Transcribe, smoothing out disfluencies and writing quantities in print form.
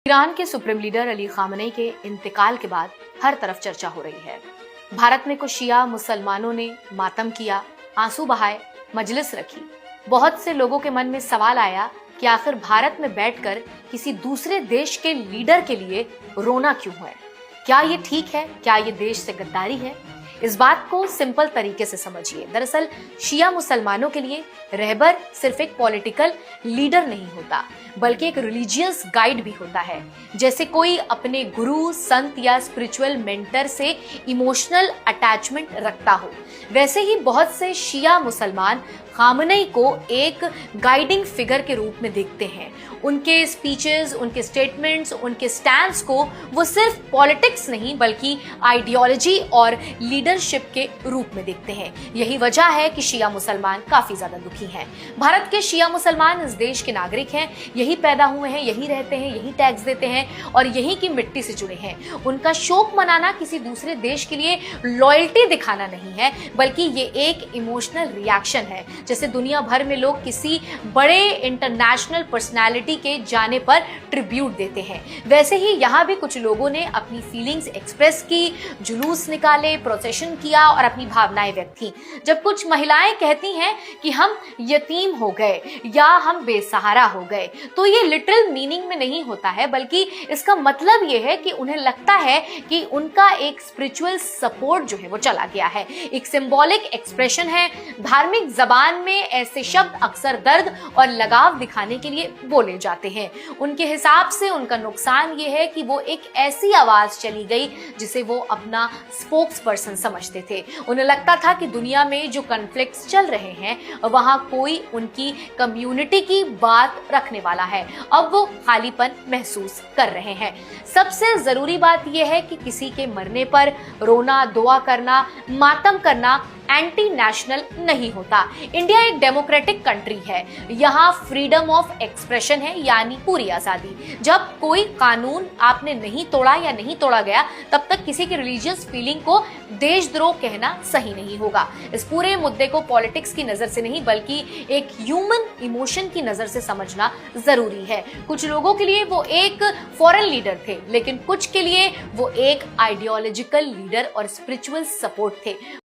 Iran के supreme leader Ali Khamenei के इंतकाल के बाद हर तरफ चर्चा हो रही है। भारत में कुछ शिया मुसलमानों ने मातम किया, आंसू बहाए, मजलिस रखी। बहुत से लोगों के मन में सवाल आया कि आखिर भारत में बैठकर किसी दूसरे देश के लीडर के लिए रोना क्यों है? क्या ये ठीक है? क्या ये देश से गद्दारी है? इस बात को सिंपल तरीके से समझिए। दरअसल शिया मुसलमानों के लिए रहबर सिर्फ एक पॉलिटिकल लीडर नहीं होता, बल्कि एक रिलीजियस गाइड भी होता है। जैसे कोई अपने गुरु, संत या स्पिरिचुअल मेंटर से इमोशनल अटैचमेंट रखता हो, वैसे ही बहुत से शिया मुसलमान खामनेई को एक गाइडिंग फिगर के रूप में देखते हैं। उनके स्पीचेस, उनके स्टेटमेंट्स, उनके स्टैंड्स को वो सिर्फ पॉलिटिक्स नहीं बल्कि आइडियोलॉजी और लीडरशिप के रूप में देखते हैं। यही वजह है कि शिया मुसलमान काफी ज्यादा दुखी हैं। भारत के शिया मुसलमान इस देश के नागरिक हैं, यही पैदा हुए हैं, यही रहते हैं, यही टैक्स देते हैं और यही की मिट्टी से जुड़े हैं। उनका शोक मनाना किसी दूसरे देश के लिए लॉयल्टी दिखाना नहीं है, बल्कि ये एक इमोशनल रिएक्शन है। जैसे दुनिया भर में लोग किसी बड़े इंटरनेशनल पर्सनालिटी के जाने पर ट्रिब्यूट देते हैं, वैसे ही यहाँ भी कुछ लोगों ने अपनी फीलिंग्स एक्सप्रेस की, जुलूस निकाले, प्रोसेशन किया और अपनी भावनाएं व्यक्त की। जब कुछ महिलाएं कहती हैं कि हम यतीम हो गए या हम बेसहारा हो गए, तो ये लिटरल मीनिंग में नहीं होता है, बल्कि इसका मतलब ये है कि उन्हें लगता है कि उनका एक स्पिरिचुअल सपोर्ट जो है वो चला गया है। एक सिंबॉलिक एक्सप्रेशन है। धार्मिक जबान में ऐसे शब्द अक्सर दर्द और लगाव दिखाने के लिए बोले जाते हैं। उनके हिसाब से उनका नुकसान ये है कि वो एक ऐसी आवाज चली गई जिसे वो अपना स्पोक्स पर्सन समझते थे। उन्हें लगता था कि दुनिया में जो कॉन्फ्लिक्ट्स चल रहे हैं वहां कोई उनकी कम्युनिटी की बात रखने वाला है। अब वो खालीपन महसूस कर रहे हैं। सबसे जरूरी बात यह है कि किसी के मरने पर रोना, दुआ करना, मातम करना एंटी नेशनल नहीं होता। इंडिया एक डेमोक्रेटिक कंट्री है। यहाँ फ्रीडम ऑफ एक्सप्रेशन है, यानी पूरी आजादी। जब कोई कानून आपने नहीं तोड़ा या नहीं तोड़ा गया, तब तक किसी की रिलीजियस फीलिंग को देशद्रोह कहना सही नहीं होगा। इस पूरे मुद्दे को पॉलिटिक्स की नजर से नहीं बल्कि एक ह्यूमन इमोशन की नजर से समझना जरूरी है। कुछ लोगों के लिए वो एक फॉरेन लीडर थे, लेकिन कुछ के लिए वो एक आइडियोलॉजिकल लीडर और स्पिरिचुअल सपोर्ट थे।